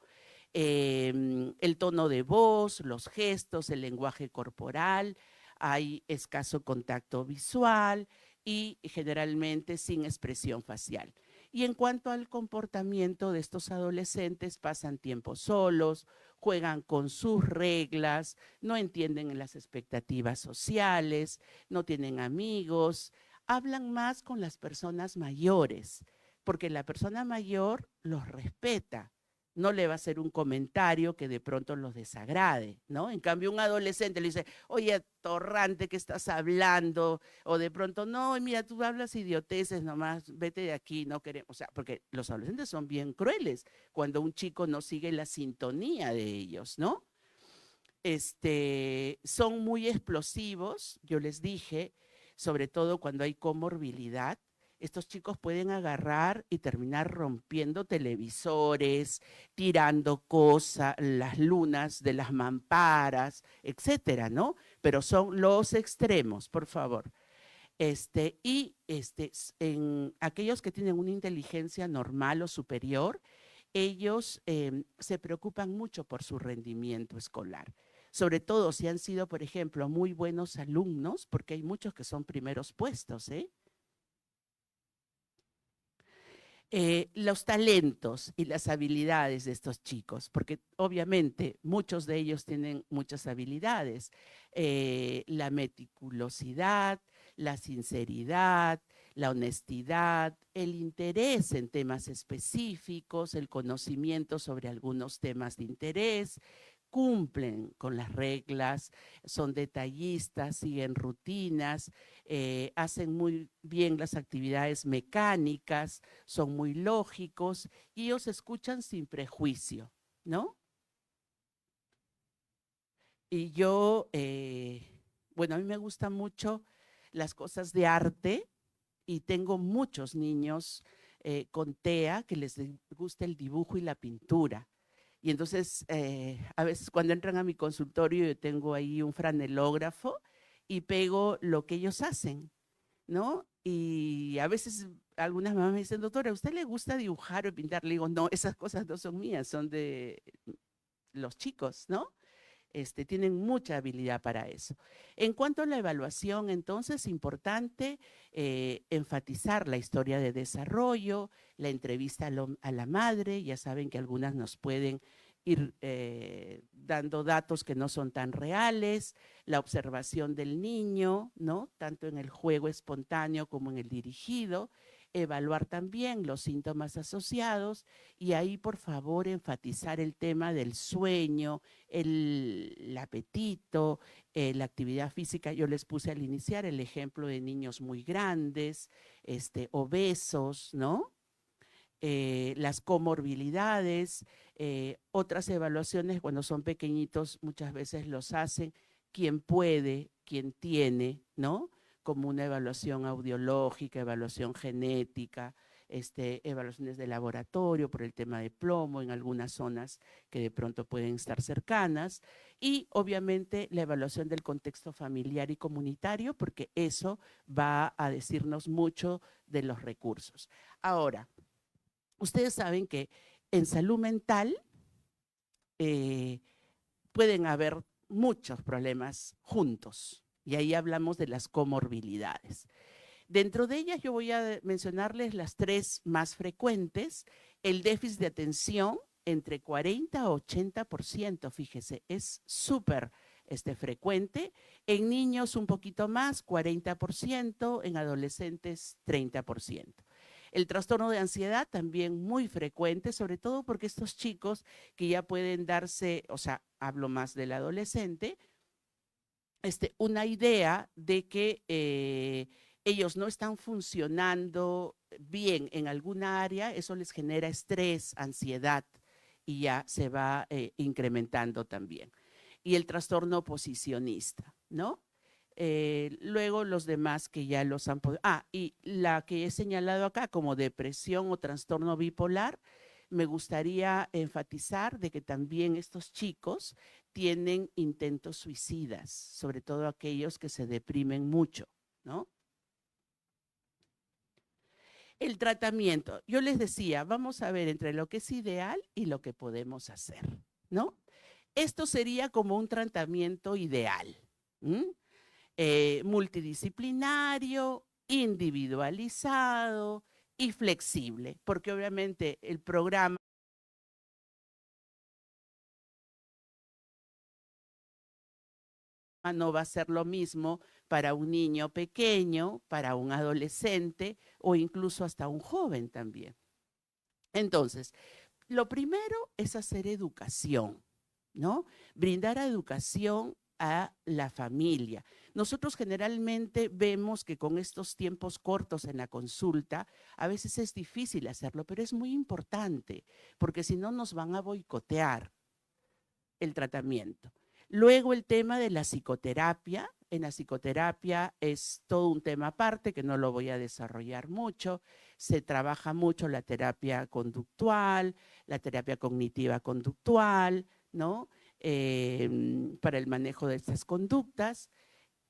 El tono de voz, los gestos, el lenguaje corporal, hay escaso contacto visual y generalmente sin expresión facial. Y en cuanto al comportamiento de estos adolescentes, pasan tiempo solos, juegan con sus reglas, no entienden las expectativas sociales, no tienen amigos, hablan más con las personas mayores, porque la persona mayor los respeta, no le va a hacer un comentario que de pronto los desagrade, ¿no? En cambio, un adolescente le dice, oye, atorrante, ¿qué estás hablando? O de pronto, no, mira, tú hablas idioteces nomás, vete de aquí, no queremos, o sea, porque los adolescentes son bien crueles cuando un chico no sigue la sintonía de ellos, ¿no? Son muy explosivos, yo les dije, sobre todo cuando hay comorbilidad, estos chicos pueden agarrar y terminar rompiendo televisores, tirando cosas, las lunas de las mamparas, etcétera, ¿no? Pero son los extremos, por favor. En aquellos que tienen una inteligencia normal o superior, ellos se preocupan mucho por su rendimiento escolar. Sobre todo si han sido, por ejemplo, muy buenos alumnos, porque hay muchos que son primeros puestos, ¿eh? Los talentos y las habilidades de estos chicos, porque obviamente muchos de ellos tienen muchas habilidades, la meticulosidad, la sinceridad, la honestidad, el interés en temas específicos, el conocimiento sobre algunos temas de interés, cumplen con las reglas, son detallistas, siguen rutinas, hacen muy bien las actividades mecánicas, son muy lógicos y ellos escuchan sin prejuicio, ¿no? Y yo, bueno, a mí me gustan mucho las cosas de arte y tengo muchos niños con TEA que les gusta el dibujo y la pintura. Y entonces, a veces cuando entran a mi consultorio, yo tengo ahí un franelógrafo y pego lo que ellos hacen, ¿no? Y a veces algunas mamás me dicen, doctora, ¿a usted le gusta dibujar o pintar? Le digo, no, esas cosas no son mías, son de los chicos, ¿no? tienen mucha habilidad para eso. En cuanto a la evaluación, entonces, importante enfatizar la historia de desarrollo, la entrevista a la madre, ya saben que algunas nos pueden ir dando datos que no son tan reales, la observación del niño, ¿no? Tanto en el juego espontáneo como en el dirigido, evaluar también los síntomas asociados y ahí, por favor, enfatizar el tema del sueño, el apetito, la actividad física. Yo les puse al iniciar el ejemplo de niños muy grandes, obesos, ¿no? Las comorbilidades, otras evaluaciones cuando son pequeñitos muchas veces los hacen quien puede, quien tiene, ¿no? Como una evaluación audiológica, evaluación genética, evaluaciones de laboratorio por el tema de plomo en algunas zonas que de pronto pueden estar cercanas y obviamente la evaluación del contexto familiar y comunitario porque eso va a decirnos mucho de los recursos. Ahora, ustedes saben que en salud mental pueden haber muchos problemas juntos y ahí hablamos de las comorbilidades. Dentro de ellas yo voy a mencionarles las tres más frecuentes. El déficit de atención entre 40 a 80%, fíjese, es súper frecuente. En niños un poquito más, 40%, en adolescentes 30%. El trastorno de ansiedad también muy frecuente, sobre todo porque estos chicos que ya pueden darse, o sea, hablo más del adolescente, una idea de que ellos no están funcionando bien en alguna área, eso les genera estrés, ansiedad y ya se va incrementando también. Y el trastorno oposicionista, ¿no? Luego los demás que ya los han podido. Y la que he señalado acá como depresión o trastorno bipolar, me gustaría enfatizar de que también estos chicos tienen intentos suicidas, sobre todo aquellos que se deprimen mucho, ¿no? El tratamiento, yo les decía, vamos a ver entre lo que es ideal y lo que podemos hacer, ¿no? Esto sería como un tratamiento ideal. Multidisciplinario, individualizado y flexible, porque obviamente el programa no va a ser lo mismo para un niño pequeño, para un adolescente o incluso hasta un joven también. Entonces, lo primero es hacer educación, ¿no? Brindar educación a la familia. Nosotros generalmente vemos que con estos tiempos cortos en la consulta, a veces es difícil hacerlo, pero es muy importante, porque si no nos van a boicotear el tratamiento. Luego el tema de la psicoterapia. En la psicoterapia es todo un tema aparte que no lo voy a desarrollar mucho. Se trabaja mucho la terapia conductual, la terapia cognitiva conductual, ¿no? Para el manejo de estas conductas.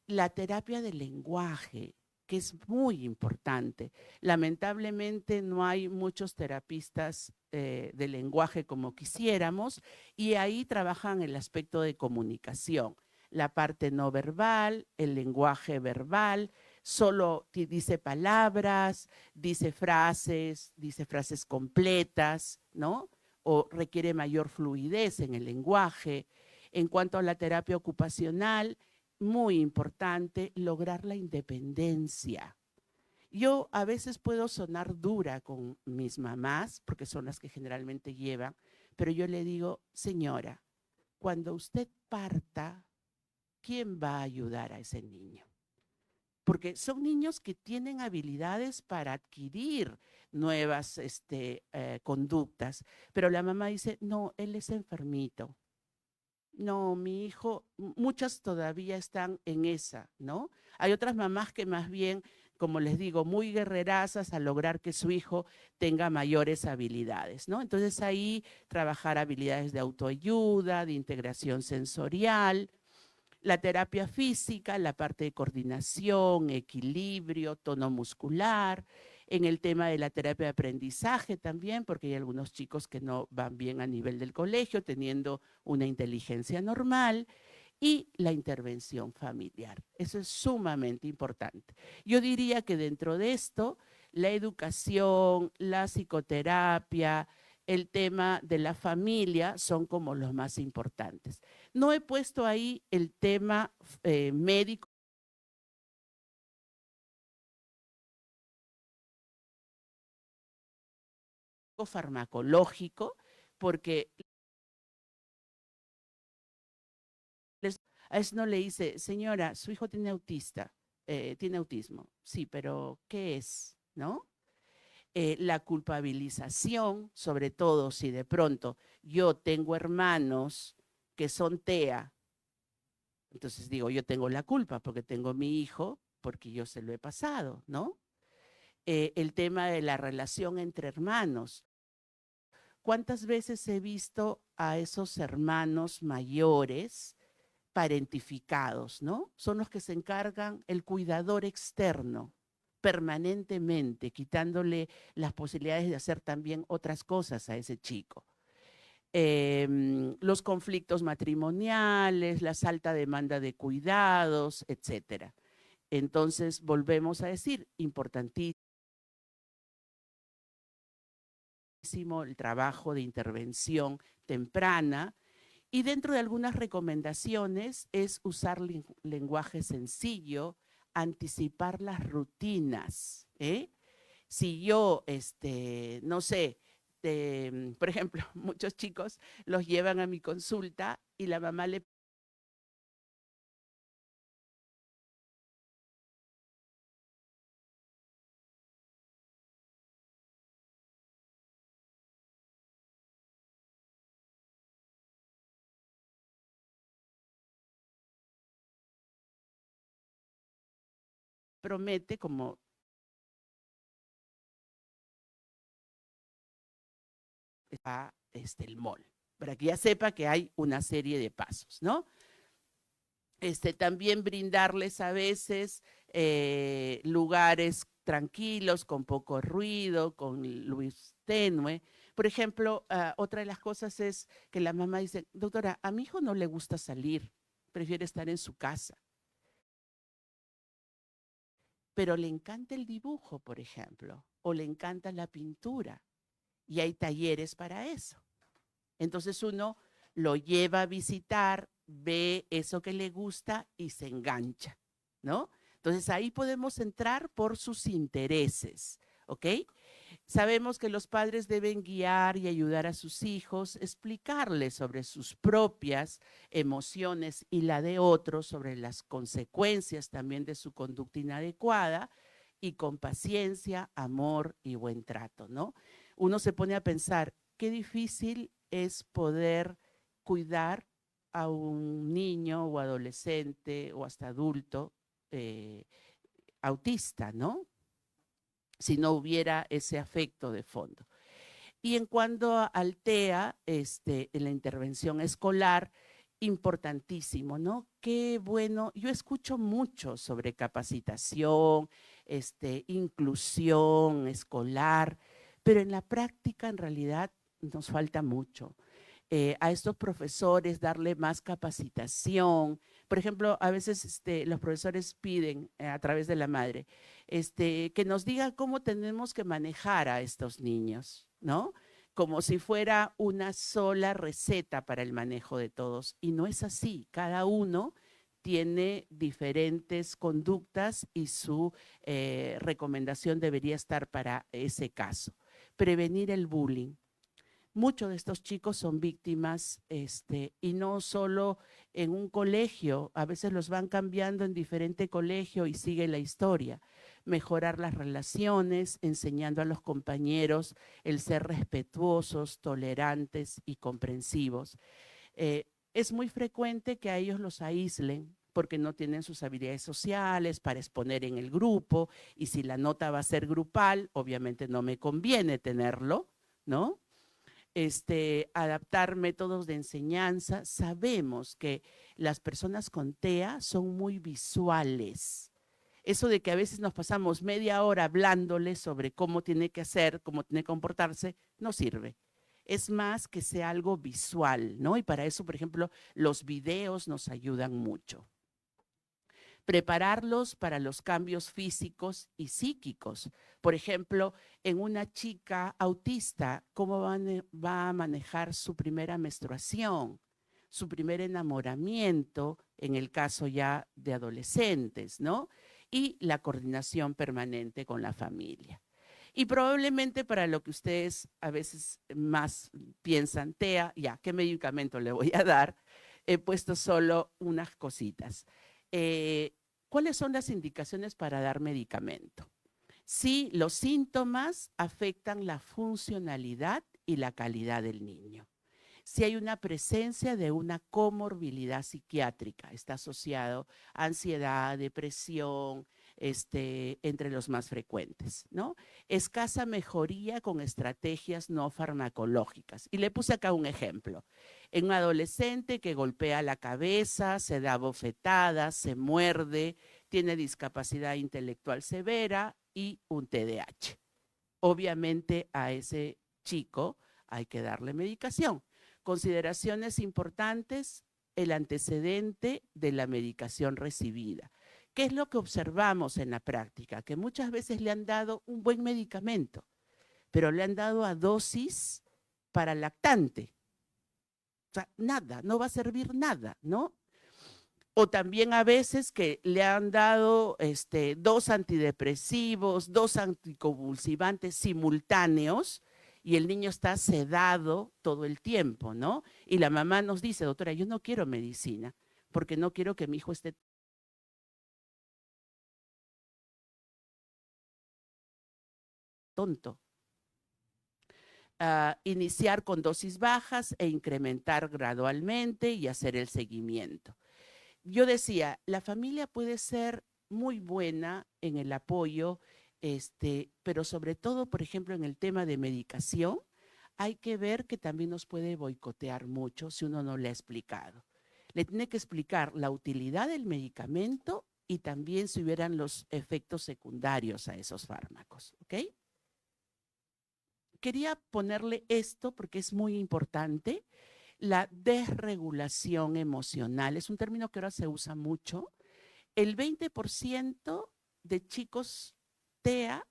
La terapia del lenguaje, que es muy importante. Lamentablemente no hay muchos terapistas de lenguaje como quisiéramos y ahí trabajan el aspecto de comunicación, la parte no verbal, el lenguaje verbal, solo dice palabras, dice frases completas, ¿no? O requiere mayor fluidez en el lenguaje. En cuanto a la terapia ocupacional, muy importante lograr la independencia. Yo a veces puedo sonar dura con mis mamás, porque son las que generalmente llevan, pero yo le digo, señora, cuando usted parta, ¿quién va a ayudar a ese niño? Porque son niños que tienen habilidades para adquirir nuevas conductas, pero la mamá dice, no, él es enfermito. No, mi hijo, muchas todavía están en esa, ¿no? Hay otras mamás que más bien, como les digo, muy guerrerazas a lograr que su hijo tenga mayores habilidades, ¿no? Entonces ahí trabajar habilidades de autoayuda, de integración sensorial, la terapia física, la parte de coordinación, equilibrio, tono muscular, en el tema de la terapia de aprendizaje también, porque hay algunos chicos que no van bien a nivel del colegio, teniendo una inteligencia normal, y la intervención familiar. Eso es sumamente importante. Yo diría que dentro de esto, la educación, la psicoterapia, el tema de la familia son como los más importantes. No he puesto ahí el tema médico farmacológico, porque a eso no le dice, señora, su hijo tiene tiene autismo. Sí, pero ¿qué es? ¿No? La culpabilización, sobre todo si de pronto yo tengo hermanos que son TEA, entonces digo, yo tengo la culpa porque tengo mi hijo, porque yo se lo he pasado, ¿no? El tema de la relación entre hermanos. ¿Cuántas veces he visto a esos hermanos mayores parentificados, ¿no? Son los que se encargan el cuidador externo permanentemente, quitándole las posibilidades de hacer también otras cosas a ese chico. Los conflictos matrimoniales, la alta demanda de cuidados, etcétera. Entonces, volvemos a decir, importantísimo el trabajo de intervención temprana, y dentro de algunas recomendaciones es usar lenguaje sencillo, anticipar las rutinas. Si yo, no sé, por ejemplo, muchos chicos los llevan a mi consulta y la mamá le promete como el mall, para que ya sepa que hay una serie de pasos, ¿no? También brindarles a veces lugares tranquilos, con poco ruido, con luz tenue. Por ejemplo, otra de las cosas es que la mamá dice, doctora, a mi hijo no le gusta salir, prefiere estar en su casa, pero le encanta el dibujo, por ejemplo, o le encanta la pintura, y hay talleres para eso. Entonces uno lo lleva a visitar, ve eso que le gusta y se engancha, ¿no? Entonces ahí podemos entrar por sus intereses, ¿ok? Sabemos que los padres deben guiar y ayudar a sus hijos, explicarles sobre sus propias emociones y la de otros, sobre las consecuencias también de su conducta inadecuada, y con paciencia, amor y buen trato, ¿no? Uno se pone a pensar, qué difícil es poder cuidar a un niño o adolescente o hasta adulto eh, autista, ¿no? Si no hubiera ese afecto de fondo. Y en cuanto al TEA, en la intervención escolar, importantísimo, ¿no? Qué bueno, yo escucho mucho sobre capacitación, inclusión escolar, pero en la práctica en realidad nos falta mucho. A estos profesores darle más capacitación. Por ejemplo, a veces los profesores piden a través de la madre que nos diga cómo tenemos que manejar a estos niños, ¿no? Como si fuera una sola receta para el manejo de todos. Y no es así. Cada uno tiene diferentes conductas y su recomendación debería estar para ese caso. Prevenir el bullying. Muchos de estos chicos son víctimas, y no solo en un colegio, a veces los van cambiando en diferente colegio y sigue la historia. Mejorar las relaciones, enseñando a los compañeros el ser respetuosos, tolerantes y comprensivos. Es muy frecuente que a ellos los aíslen porque no tienen sus habilidades sociales para exponer en el grupo, y si la nota va a ser grupal, obviamente no me conviene tenerlo, ¿no? Adaptar métodos de enseñanza. Sabemos que las personas con TEA son muy visuales. Eso de que a veces nos pasamos media hora hablándole sobre cómo tiene que hacer, cómo tiene que comportarse, no sirve. Es más que sea algo visual, ¿no? Y para eso, por ejemplo, los videos nos ayudan mucho. Prepararlos para los cambios físicos y psíquicos. Por ejemplo, en una chica autista, ¿cómo va a manejar su primera menstruación, su primer enamoramiento, en el caso ya de adolescentes, ¿no? Y la coordinación permanente con la familia. Y probablemente para lo que ustedes a veces más piensan, TEA, ya, ¿qué medicamento le voy a dar? He puesto solo unas cositas. Eh, ¿Cuáles son las indicaciones para dar medicamento? Si los síntomas afectan la funcionalidad y la calidad del niño. Si hay una presencia de una comorbilidad psiquiátrica, está asociado a ansiedad, depresión, entre los más frecuentes, ¿no? Escasa mejoría con estrategias no farmacológicas. Y le puse acá un ejemplo. En un adolescente que golpea la cabeza, se da bofetadas, se muerde, tiene discapacidad intelectual severa y un TDAH. Obviamente a ese chico hay que darle medicación. Consideraciones importantes, el antecedente de la medicación recibida. ¿Qué es lo que observamos en la práctica? Que muchas veces le han dado un buen medicamento, pero le han dado a dosis para lactante. O sea, nada, no va a servir nada, ¿no? O también a veces que le han dado dos antidepresivos, dos anticonvulsivantes simultáneos y el niño está sedado todo el tiempo, ¿no? Y la mamá nos dice, doctora, yo no quiero medicina porque no quiero que mi hijo esté tonto. Iniciar con dosis bajas e incrementar gradualmente y hacer el seguimiento. Yo decía, la familia puede ser muy buena en el apoyo, pero sobre todo, por ejemplo, en el tema de medicación, hay que ver que también nos puede boicotear mucho si uno no le ha explicado. Le tiene que explicar la utilidad del medicamento y también si hubieran los efectos secundarios a esos fármacos, ¿ok? Quería ponerle esto porque es muy importante. La desregulación emocional es un término que ahora se usa mucho. El 20% de chicos TEA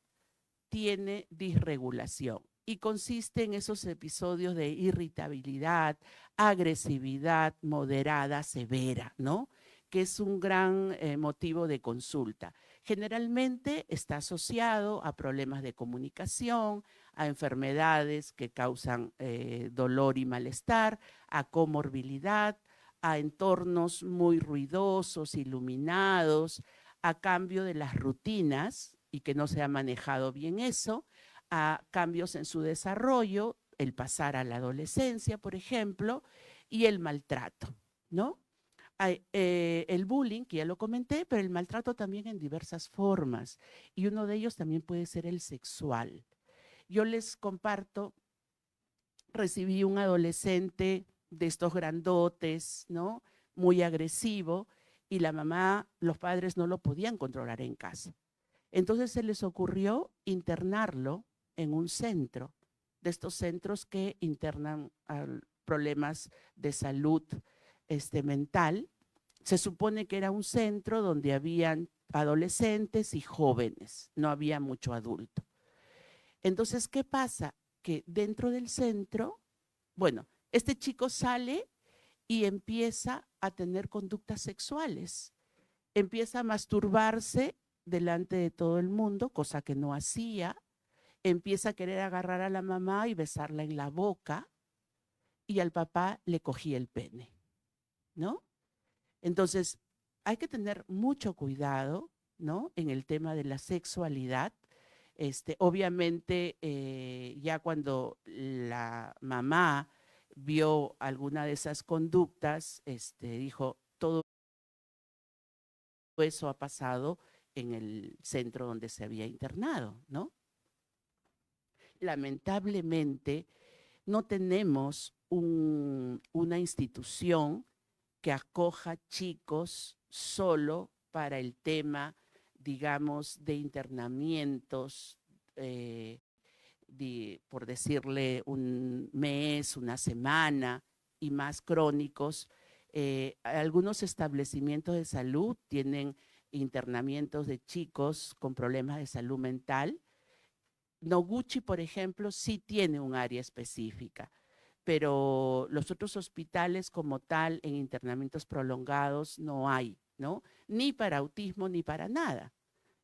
tiene disregulación y consiste en esos episodios de irritabilidad, agresividad moderada, severa, ¿no? Que es un gran motivo de consulta. Generalmente está asociado a problemas de comunicación, a enfermedades que causan dolor y malestar, a comorbilidad, a entornos muy ruidosos, iluminados, a cambio de las rutinas y que no se ha manejado bien eso, a cambios en su desarrollo, el pasar a la adolescencia, por ejemplo, y el maltrato, ¿no? Hay, el bullying, que ya lo comenté, pero el maltrato también en diversas formas, y uno de ellos también puede ser el sexual. Yo les comparto, recibí un adolescente de estos grandotes, ¿no? Muy agresivo, y la mamá, los padres no lo podían controlar en casa. Entonces se les ocurrió internarlo en un centro, de estos centros que internan problemas de salud mental. Se supone que era un centro donde habían adolescentes y jóvenes, no había mucho adulto. Entonces, ¿qué pasa? Que dentro del centro, bueno, este chico sale y empieza a tener conductas sexuales, empieza a masturbarse delante de todo el mundo, cosa que no hacía, empieza a querer agarrar a la mamá y besarla en la boca y al papá le cogía el pene, ¿no? Entonces, hay que tener mucho cuidado, ¿no? En el tema de la sexualidad. Obviamente, ya cuando la mamá vio alguna de esas conductas, dijo, todo eso ha pasado en el centro donde se había internado, ¿no? Lamentablemente, no tenemos una institución que acoja chicos solo para el tema digamos, de internamientos, por decirle un mes, una semana y más crónicos, algunos establecimientos de salud tienen internamientos de chicos con problemas de salud mental. Noguchi, por ejemplo, sí tiene un área específica, pero los otros hospitales como tal en internamientos prolongados no hay, ¿no? Ni para autismo ni para nada.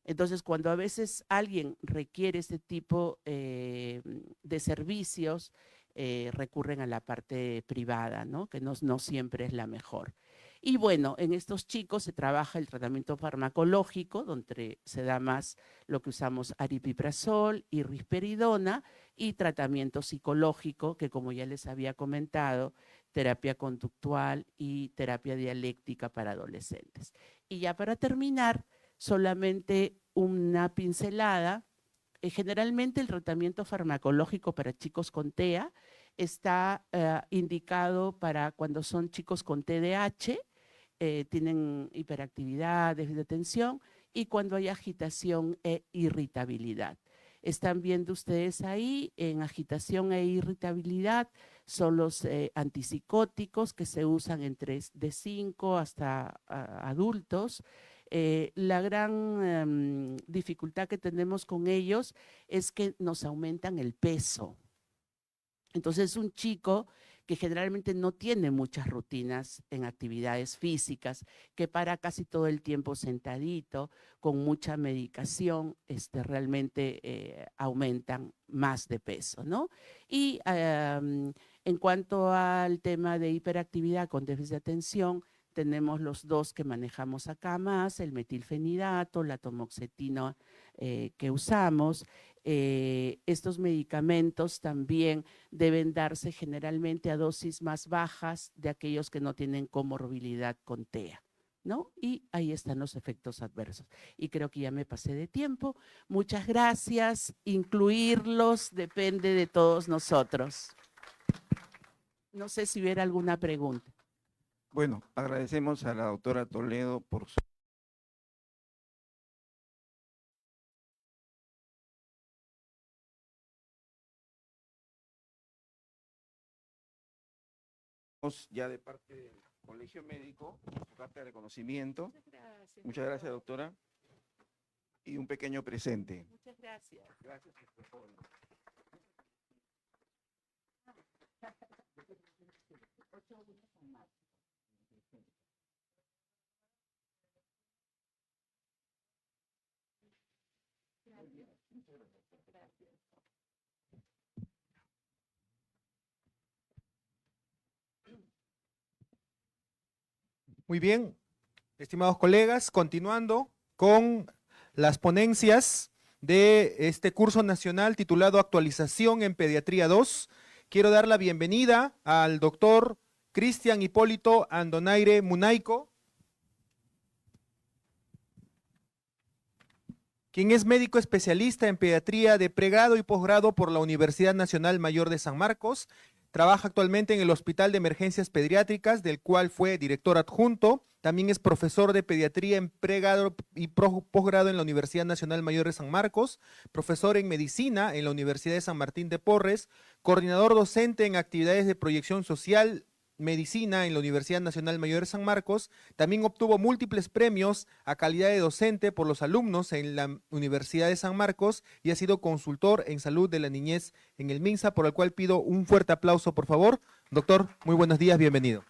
Entonces, cuando a veces alguien requiere este tipo de servicios, recurren a la parte privada, ¿no? Que no siempre es la mejor. Y bueno, en estos chicos se trabaja el tratamiento farmacológico, donde se da más lo que usamos aripiprazol y risperidona, y tratamiento psicológico, que como ya les había comentado, terapia conductual y terapia dialéctica para adolescentes. Y ya para terminar, solamente una pincelada. Generalmente el tratamiento farmacológico para chicos con TEA está indicado para cuando son chicos con TDAH, tienen hiperactividad, déficit de atención, y cuando hay agitación e irritabilidad. Están viendo ustedes ahí, en agitación e irritabilidad, son los antipsicóticos que se usan de 5 hasta adultos. La gran dificultad que tenemos con ellos es que nos aumentan el peso. Entonces, un chico que generalmente no tiene muchas rutinas en actividades físicas, que para casi todo el tiempo sentadito, con mucha medicación, realmente aumentan más de peso, ¿no? Y en cuanto al tema de hiperactividad con déficit de atención, tenemos los dos que manejamos acá más, el metilfenidato, la tamoxetina que usamos. Estos medicamentos también deben darse generalmente a dosis más bajas de aquellos que no tienen comorbilidad con TEA, ¿no? Y ahí están los efectos adversos. Y creo que ya me pasé de tiempo. Muchas gracias. Incluirlos depende de todos nosotros. No sé si hubiera alguna pregunta. Bueno, agradecemos a la doctora Toledo por su... ya de parte del Colegio Médico, su carta de reconocimiento. Muchas gracias, doctora. Y un pequeño presente. Muchas gracias. Gracias por todo. Muy bien, estimados colegas, continuando con las ponencias de este curso nacional titulado Actualización en Pediatría 2. Quiero dar la bienvenida al doctor Cristian Hipólito Andonaire Munaico, quien es médico especialista en pediatría de pregrado y posgrado por la Universidad Nacional Mayor de San Marcos. Trabaja actualmente en el Hospital de Emergencias Pediátricas, del cual fue director adjunto. También es profesor de pediatría en pregrado y posgrado en la Universidad Nacional Mayor de San Marcos, profesor en medicina en la Universidad de San Martín de Porres, coordinador docente en actividades de proyección social, medicina en la Universidad Nacional Mayor de San Marcos. También obtuvo múltiples premios a calidad de docente por los alumnos en la Universidad de San Marcos y ha sido consultor en salud de la niñez en el MINSA, por el cual pido un fuerte aplauso, por favor. Doctor, muy buenos días, bienvenido.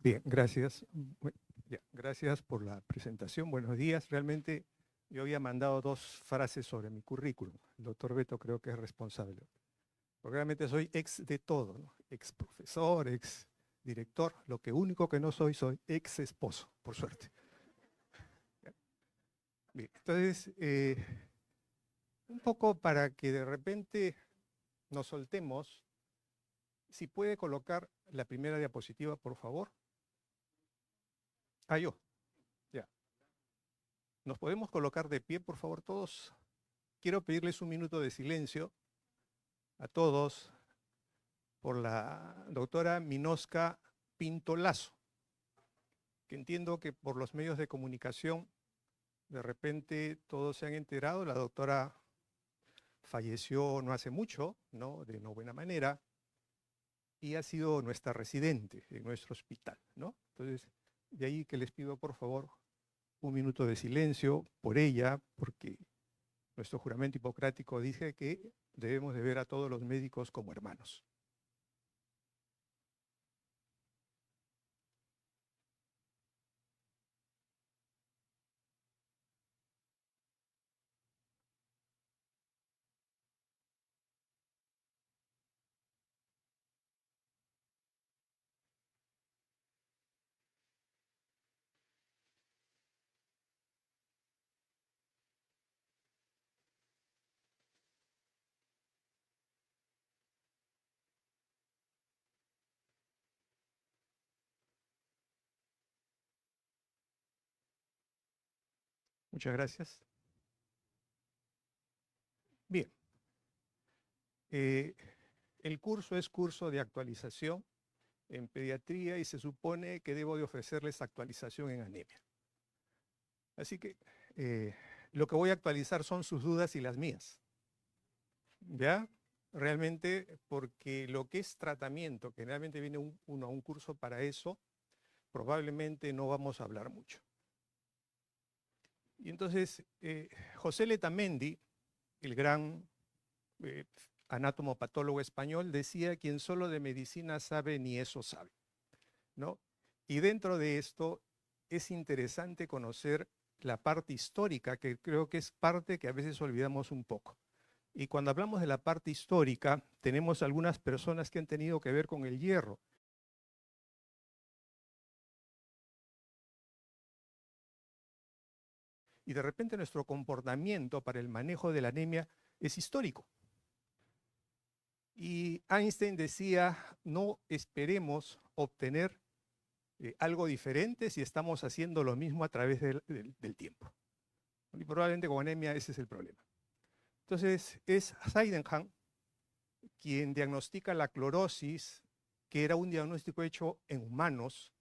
Bien, gracias. Gracias por la presentación. Buenos días. Realmente yo había mandado 2 frases sobre mi currículum. El doctor Beto creo que es responsable. Porque realmente soy ex de todo, ¿no? Ex profesor, ex director. Lo que único que no soy ex esposo, por suerte. Bien, entonces, un poco para que de repente nos soltemos, si puede colocar la primera diapositiva, por favor. Yo. Ya. ¿Nos podemos colocar de pie, por favor, todos? Quiero pedirles un minuto de silencio a todos por la doctora Minosca Pinto Lazo, que entiendo que por los medios de comunicación de repente todos se han enterado, la doctora falleció no hace mucho, ¿no? De no buena manera, y ha sido nuestra residente en nuestro hospital, ¿no? Entonces, de ahí que les pido por favor un minuto de silencio por ella, porque nuestro juramento hipocrático dice que debemos de ver a todos los médicos como hermanos. Muchas gracias. Bien. El curso es curso de actualización en pediatría y se supone que debo de ofrecerles actualización en anemia. Así que lo que voy a actualizar son sus dudas y las mías. ¿Ya? Realmente, porque lo que es tratamiento, que realmente viene uno a un curso para eso, probablemente no vamos a hablar mucho. Y entonces, José Letamendi, el gran anátomo-patólogo español, decía: quien solo de medicina sabe, ni eso sabe, ¿no? Y dentro de esto es interesante conocer la parte histórica, que creo que es parte que a veces olvidamos un poco. Y cuando hablamos de la parte histórica, tenemos algunas personas que han tenido que ver con el hierro. Y de repente nuestro comportamiento para el manejo de la anemia es histórico. Y Einstein decía: no esperemos obtener algo diferente si estamos haciendo lo mismo a través del tiempo. Y probablemente con anemia ese es el problema. Entonces es Sydenham quien diagnostica la clorosis, que era un diagnóstico hecho en humanos,